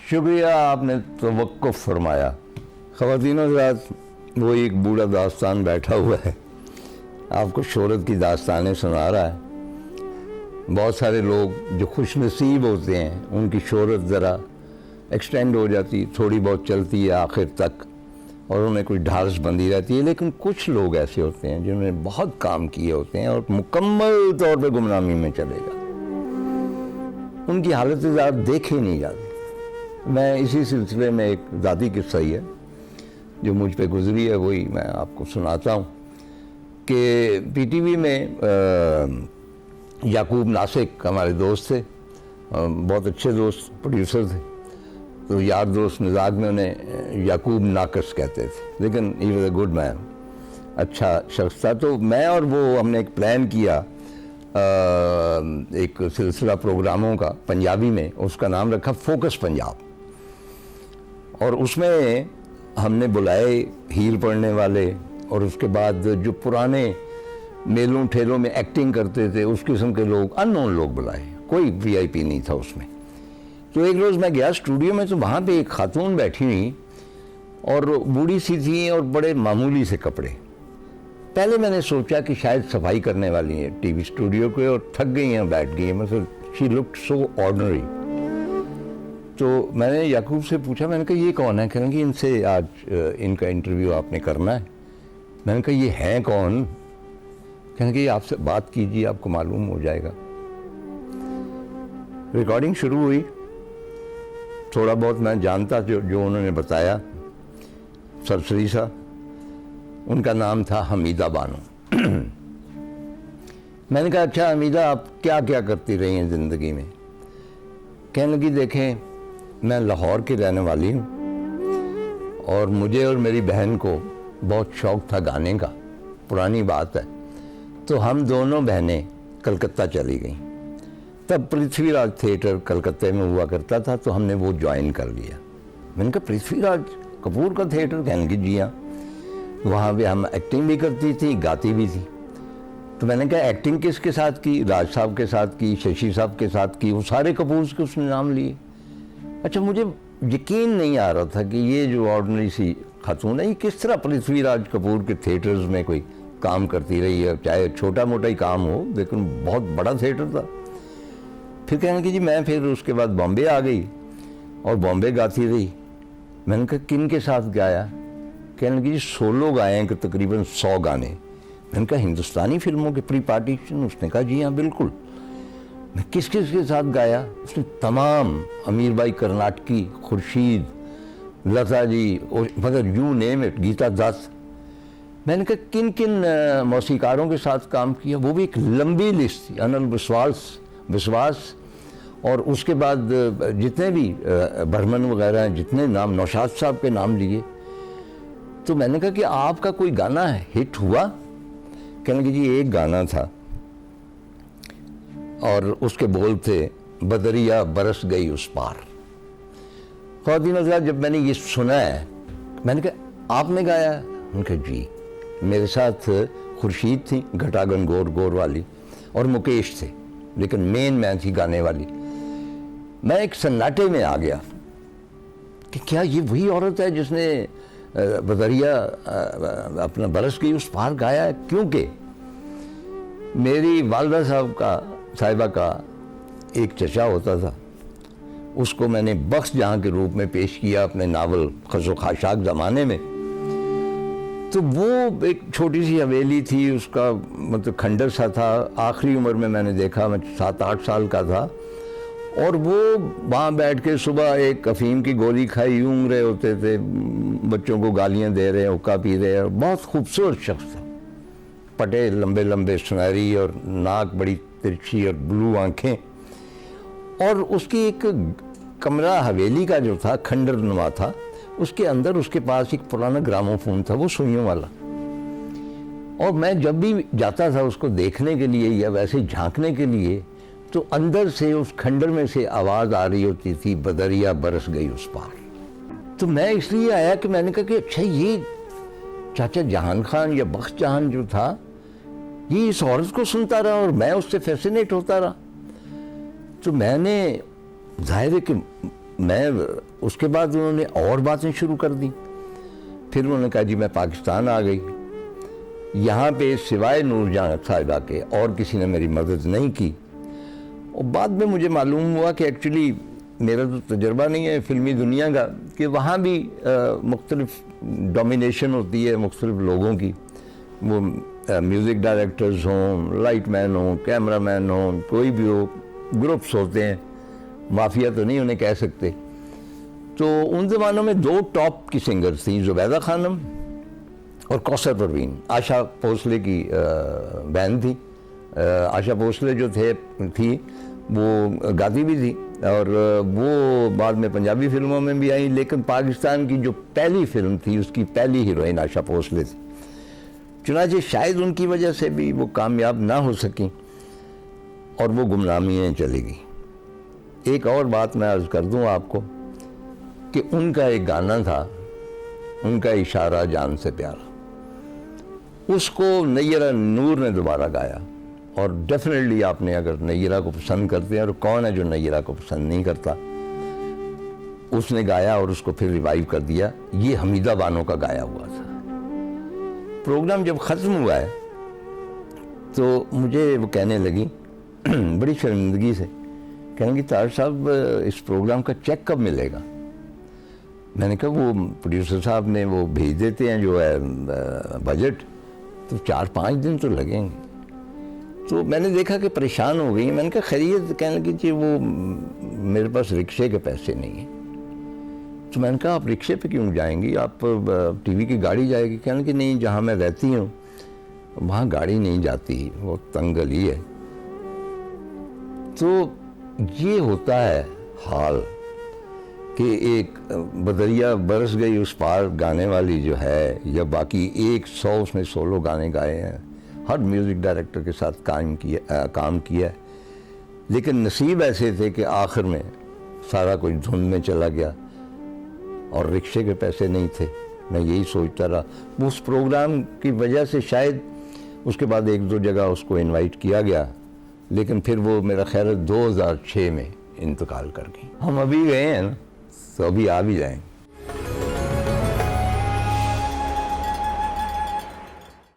शुक्रिया, आपने तवक्कुफ़ फरमाया। ख़वातीन हज़रात, वो एक बूढ़ा दास्तान बैठा हुआ है, आपको शोहरत की दास्तानें सुना रहा है। बहुत सारे लोग जो खुश नसीब होते हैं उनकी शोहरत ज़रा एक्सटेंड हो जाती, थोड़ी बहुत चलती है आखिर तक और उन्हें कोई ढालस बंदी रहती है। लेकिन कुछ लोग ऐसे होते हैं जिन्होंने बहुत काम किए होते हैं और मुकम्मल तौर पे गुमनामी में चलेगा, उनकी हालत ज़रा देखी नहीं जाती। मैं इसी सिलसिले में एक ज़ाती किस्सा ही है जो मुझ पे गुजरी है, वही मैं आपको सुनाता हूँ कि पीटीवी में याकूब नासिक हमारे दोस्त थे, बहुत अच्छे दोस्त, प्रोड्यूसर थे। तो यार दोस्त मजाक में उन्हें याकूब नाकस कहते थे, लेकिन he was a good man, अच्छा शख्स था। तो मैं और वो हमने एक प्लान किया एक सिलसिला प्रोग्रामों का पंजाबी में, उसका नाम रखा फोकस पंजाब। और उसमें हमने बुलाए हील पढ़ने वाले और उसके बाद जो पुराने मेलों ठेलों में एक्टिंग करते थे उस किस्म के लोग, अननोन लोग बुलाए, कोई वीआईपी नहीं था उसमें। तो एक रोज़ मैं गया स्टूडियो में, तो वहाँ पे एक खातून बैठी हुई और बूढ़ी सी थी और बड़े मामूली से कपड़े। पहले मैंने सोचा कि शायद सफाई करने वाली हैं टीवी स्टूडियो के और थक गई हैं, बैठ गई हैं, मतलब शी लुक्ड सो ऑर्डिनरी। तो मैंने याकूब से पूछा, मैंने कहा ये कौन है? कहने कि इनसे आज इनका इंटरव्यू आपने करना है। मैंने कहा ये हैं कौन? कहने कि आपसे बात कीजिए, आपको मालूम हो जाएगा। रिकॉर्डिंग शुरू हुई, थोड़ा बहुत मैं जानता जो उन्होंने बताया, सरसरी सा। उनका नाम था हमीदा बानो। मैंने कहा अच्छा हमीदा, आप क्या क्या करती रही हैं ज़िंदगी में? कहने लगी देखें, मैं लाहौर की रहने वाली हूँ और मुझे और मेरी बहन को बहुत शौक़ था गाने का, पुरानी बात है। तो हम दोनों बहनें कलकत्ता चली गईं। तब पृथ्वीराज थिएटर कलकत्ते में हुआ करता था, तो हमने वो ज्वाइन कर लिया। मैंने कहा पृथ्वीराज कपूर का थिएटर? कहने की जी हाँ। वहाँ पे हम एक्टिंग भी करती थी, गाती भी थी। तो मैंने कहा एक्टिंग किसके साथ की? राज साहब के साथ की, शशि साहब के साथ की, वो सारे कपूर के उसने नाम लिए। अच्छा, मुझे यकीन नहीं आ रहा था कि ये जो ऑर्डिनरी सी खातून है, ये किस तरह पृथ्वीराज कपूर के थिएटर्स में कोई काम करती रही है, चाहे छोटा मोटा ही काम हो, लेकिन बहुत बड़ा थिएटर था। फिर कहने की जी मैं फिर उसके बाद बॉम्बे आ गई और बॉम्बे गाती रही। मैंने कहा किन के साथ गाया? कहने की जी सोलो गाए हैं कि तकरीबन 100 गाने। मैंने कहा हिंदुस्तानी फिल्मों के प्री पार्टीशन? उसने कहा जी हाँ बिल्कुल। मैं किस किस के साथ गाया? उसने तमाम, अमीर भाई कर्नाटकी, खुर्शीद, लता जी, मतलब you name it, Geeta Dutt. मैंने कहा किन किन मौसीकारों के साथ काम किया? वो भी एक लंबी लिस्ट थी, अनिल विश्वास और उसके बाद जितने भी बर्मन वगैरह हैं, जितने नाम, नौशाद साहब के नाम लिए। तो मैंने कहा कि आपका कोई गाना हिट हुआ? कहने कि जी एक गाना था और उसके बोल थे बदरिया बरस गई उस पार। ख़वातीन हज़रात, जब मैंने ये सुना है, मैंने कहा आपने गाया? उनका जी। मेरे साथ खुर्शीद थी, घटागन गोर वाली, और मुकेश थे, लेकिन मेन मैं थी गाने वाली। मैं एक सन्नाटे में आ गया कि क्या ये वही औरत है जिसने बदरिया अपना बरस गई उस पार गाया है? क्योंकि मेरी वालदा साहिबा का एक चचा होता था, उसको मैंने बख्श जहाँ के रूप में पेश किया अपने नावल खज़ो खाशाक ज़माने में। तो वो एक छोटी सी हवेली थी, उसका मतलब खंडर सा था। आखिरी उम्र में मैंने देखा, मैं 7-8 साल का था, और वो वहाँ बैठ के सुबह एक अफीम की गोली खाई यूं रहे होते थे, बच्चों को गालियाँ दे रहे हैं, हुक्का पी रहे हैं। बहुत खूबसूरत शख्स था, पटे लंबे लंबे सुनहरी और नाक बड़ी तिरछी और ब्लू आँखें। और उसकी एक कमरा हवेली का जो था खंडर नुमा था, उसके अंदर उसके पास एक पुराना ग्रामोफोन था, वो सुइयों वाला। और मैं जब भी जाता था उसको देखने के लिए या वैसे झांकने के लिए, तो अंदर से उस खंडर में से आवाज़ आ रही होती थी बदरिया बरस गई उस पार। तो मैं इसलिए आया कि मैंने कहा कि अच्छा ये चाचा जहान खान या बख्श जहान जो था, ये इस औरत को सुनता रहा और मैं उससे फैसिनेट होता रहा। तो मैंने, जाहिर है कि मैं उसके बाद उन्होंने और बातें शुरू कर दी। फिर उन्होंने कहा जी मैं पाकिस्तान आ गई, यहाँ पे सिवाय नूरजहां साहिबा के और किसी ने मेरी मदद नहीं की। और बाद में मुझे मालूम हुआ कि एक्चुअली मेरा तो तजर्बा नहीं है फिल्मी दुनिया का, कि वहाँ भी मुख्तलिफ डोमिनेशन होती है मुख्तलिफ लोगों की। वो म्यूज़िक डायरेक्टर्स हों, लाइट मैन हों, कैमरा मैन हों, कोई भी हो, ग्रुप्स होते हैं, माफिया तो नहीं उन्हें कह सकते। तो उन ज़मानों में दो टॉप की सिंगर्स थी, जुबैदा खानम और कौसर परवीन। आशा भोसले की बहन थी। आशा भोसले जो थी वो गाती भी थी और वो बाद में पंजाबी फिल्मों में भी आई, लेकिन पाकिस्तान की जो पहली फिल्म थी उसकी पहली हीरोइन आशा भोसले थी। चुनांचे शायद उनकी वजह से भी वो कामयाब ना हो सकी और वो गुमनामी में चली गई। एक और बात मैं अर्ज़ कर दूं आपको कि उनका एक गाना था, उनका इशारा जान से प्यारा, उसको नैयरा नूर ने दोबारा गाया। और डेफिनेटली आपने अगर नैयरा को पसंद करते हैं, और कौन है जो नैयरा को पसंद नहीं करता, उसने गाया और उसको फिर रिवाइव कर दिया। ये हमीदा बानो का गाया हुआ था। प्रोग्राम जब ख़त्म हुआ है तो मुझे वो कहने लगी बड़ी शर्मिंदगी से, कहने लगी तार साहब इस प्रोग्राम का चेक कब मिलेगा? मैंने कहा वो प्रोड्यूसर साहब ने वो भेज देते हैं जो है बजट, तो 4-5 दिन तो लगेंगे। तो मैंने देखा कि परेशान हो गई। मैंने कहा खैरियत? कहने लगी जी वो मेरे पास रिक्शे के पैसे नहीं हैं। तो मैंने कहा आप रिक्शे पे क्यों जाएंगी, आप टीवी की गाड़ी जाएगी? कहने लगी नहीं, जहाँ मैं रहती हूँ वहाँ गाड़ी नहीं जाती, वो तंग गली है। तो ये होता है हाल कि एक बदरिया बरस गई उस पार गाने वाली जो है, या बाकी 100 उसने सोलो गाने गाए हैं, हर म्यूज़िक डायरेक्टर के साथ काम किया है, लेकिन नसीब ऐसे थे कि आखिर में सारा कुछ धुंध में चला गया और रिक्शे के पैसे नहीं थे। मैं यही सोचता रहा। उस प्रोग्राम की वजह से शायद उसके बाद 1-2 जगह उसको इनवाइट किया गया, लेकिन फिर वो मेरा ख्याल है 2006 में इंतकाल कर गई। हम अभी गए हैं ना, तो अभी आ भी जाएंगे।